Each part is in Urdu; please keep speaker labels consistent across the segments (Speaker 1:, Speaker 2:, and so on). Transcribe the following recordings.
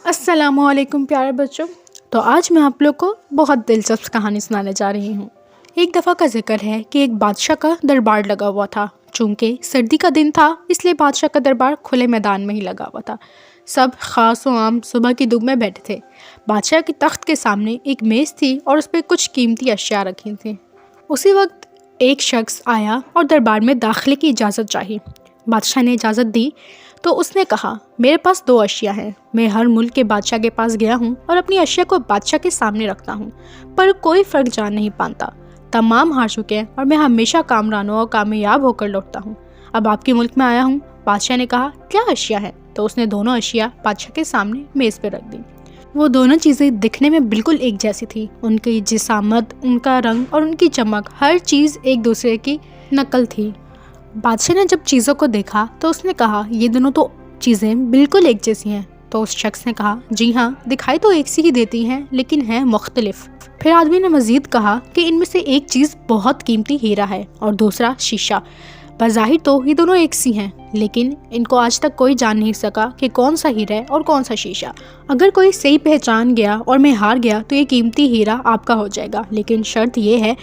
Speaker 1: السلام علیکم پیارے بچوں. تو آج میں آپ لوگ کو بہت دلچسپ کہانی سنانے جا رہی ہوں. ایک دفعہ کا ذکر ہے کہ ایک بادشاہ کا دربار لگا ہوا تھا. چونکہ سردی کا دن تھا اس لیے بادشاہ کا دربار کھلے میدان میں ہی لگا ہوا تھا. سب خاص و عام صبح کی دھوپ میں بیٹھے تھے. بادشاہ کے تخت کے سامنے ایک میز تھی اور اس پہ کچھ قیمتی اشیاء رکھی تھیں. اسی وقت ایک شخص آیا اور دربار میں داخلے کی اجازت چاہی. بادشاہ نے اجازت دی تو اس نے کہا، میرے پاس 2 اشیاء ہیں. میں ہر ملک کے بادشاہ کے پاس گیا ہوں اور اپنی اشیاء کو بادشاہ کے سامنے رکھتا ہوں، پر کوئی فرق جان نہیں پاتا. تمام ہار چکے ہیں اور میں ہمیشہ کامرانوں اور کامیاب ہو کر لوٹتا ہوں. اب آپ کے ملک میں آیا ہوں. بادشاہ نے کہا، کیا اشیاء ہیں؟ تو اس نے دونوں اشیاء بادشاہ کے سامنے میز پہ رکھ دی. وہ دونوں چیزیں دکھنے میں بالکل ایک جیسی تھی. ان کی جسامت، ان کا رنگ اور ان کی چمک، ہر چیز ایک دوسرے کی نقل تھی. بادشاہ نے جب چیزوں کو دیکھا تو اس نے کہا، یہ دونوں تو چیزیں بالکل ایک جیسی ہیں. تو اس شخص نے کہا، جی ہاں، دکھائی تو ایک سی ہی دیتی ہیں لیکن ہیں مختلف. پھر آدمی نے مزید کہا کہ ان میں سے ایک چیز بہت قیمتی ہیرا ہے اور دوسرا شیشہ. بظاہر تو یہ دونوں ایک سی ہیں لیکن ان کو آج تک کوئی جان نہیں سکا کہ کون سا ہیرا ہے اور کون سا شیشہ. اگر کوئی صحیح پہچان گیا اور میں ہار گیا تو یہ قیمتی ہیرا آپ کا ہو جائے گا، لیکن شرط یہ ہے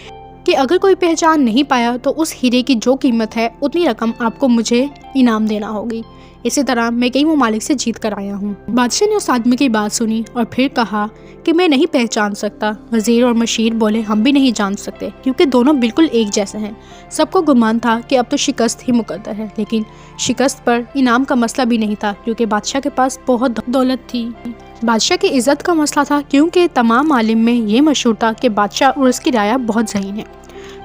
Speaker 1: کہ اگر کوئی پہچان نہیں پایا تو اس ہیرے کی جو قیمت ہے اتنی رقم آپ کو مجھے انعام دینا ہوگی. اسی طرح میں کئی ممالک سے جیت کر آیا ہوں. بادشاہ نے اس آدمی کی بات سنی اور پھر کہا کہ میں نہیں پہچان سکتا. وزیر اور مشیر بولے، ہم بھی نہیں جان سکتے کیونکہ دونوں بالکل ایک جیسے ہیں. سب کو گمان تھا کہ اب تو شکست ہی مقدر ہے، لیکن شکست پر انعام کا مسئلہ بھی نہیں تھا کیونکہ بادشاہ کے پاس بہت دولت تھی. بادشاہ کی عزت کا مسئلہ تھا کیونکہ تمام عالم میں یہ مشہور تھا کہ بادشاہ اور اس کی رعایا بہت ذہین ہے.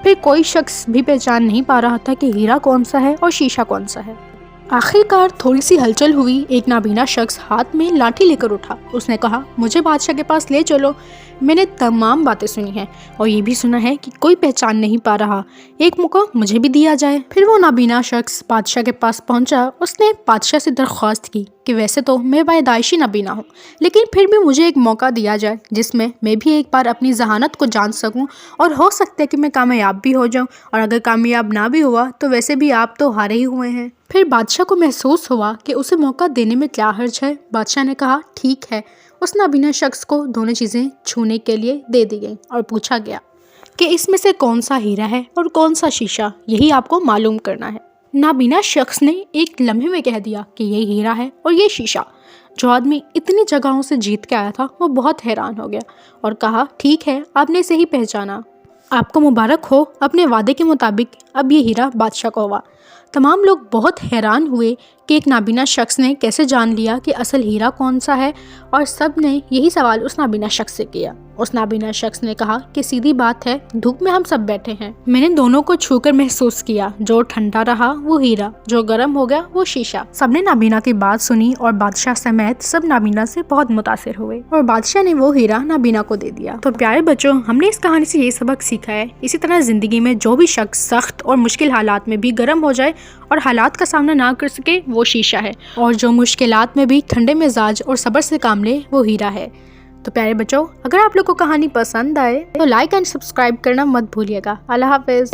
Speaker 1: پھر کوئی شخص بھی پہچان نہیں پا رہا تھا کہ ہیرا کون سا ہے اور شیشہ کون سا ہے. آخر کار تھوڑی سی ہلچل ہوئی. ایک نابینا شخص ہاتھ میں لاٹھی لے کر اٹھا. اس نے کہا، مجھے بادشاہ کے پاس لے چلو. میں نے تمام باتیں سنی ہیں اور یہ بھی سنا ہے کہ کوئی پہچان نہیں پا رہا. ایک موقع مجھے بھی دیا جائے. پھر وہ نابینا شخص بادشاہ کے پاس پہنچا. اس نے بادشاہ سے درخواست کی کہ ویسے تو میں پیدائشی نابینا ہوں، لیکن پھر بھی مجھے ایک موقع دیا جائے جس میں بھی ایک بار اپنی ذہانت کو جان سکوں اور ہو سکتا ہے کہ میں کامیاب بھی ہو جاؤں، اور اگر کامیاب نہ بھی ہوا تو ویسے بھی آپ تو ہارے ہی ہوئے ہیں. پھر بادشاہ کو محسوس ہوا کہ اسے موقع دینے میں کیا حرج ہے. بادشاہ نے کہا، ٹھیک ہے. اس نابینا شخص کو دونوں چیزیں چھونے کے لیے دے دی گئیں اور پوچھا گیا کہ اس میں سے کون سا ہیرا ہے اور کون سا شیشہ. یہی آپ کو معلوم کرنا ہے. نابینا شخص نے ایک لمحے میں کہہ دیا کہ یہ ہیرا ہے اور یہ شیشہ. جو آدمی اتنی جگہوں سے جیت کے آیا تھا وہ بہت حیران ہو گیا اور کہا، ٹھیک ہے، آپ نے صحیح پہچانا. آپ کو مبارک ہو. اپنے وعدے کے مطابق اب یہ ہیرا بادشاہ کو ہوا. تمام لوگ بہت حیران ہوئے کہ ایک نابینا شخص نے کیسے جان لیا کہ اصل ہیرا کون سا ہے، اور سب نے یہی سوال اس نابینا شخص سے کیا. اس نابینا شخص نے کہا کہ سیدھی بات ہے، دھوپ میں ہم سب بیٹھے ہیں. میں نے دونوں کو چھو کر محسوس کیا. جو ٹھنڈا رہا وہ ہیرا، جو گرم ہو گیا وہ شیشہ. سب نے نابینا کی بات سنی اور بادشاہ سمیت سب نابینا سے بہت متاثر ہوئے اور بادشاہ نے وہ ہیرا نابینا کو دے دیا. تو پیارے بچوں، ہم نے اس کہانی سے یہ سبق سیکھا ہے، اسی طرح زندگی میں جو بھی شخص سخت اور مشکل حالات میں بھی گرم ہو جائے اور حالات کا سامنا نہ کر سکے وہ شیشہ ہے، اور جو مشکلات میں بھی ٹھنڈے مزاج اور صبر سے کام لے وہ ہیرا ہے. تو پیارے بچوں، اگر آپ لوگ کو کہانی پسند آئے تو لائک اینڈ سبسکرائب کرنا مت بھولیے گا. اللہ حافظ.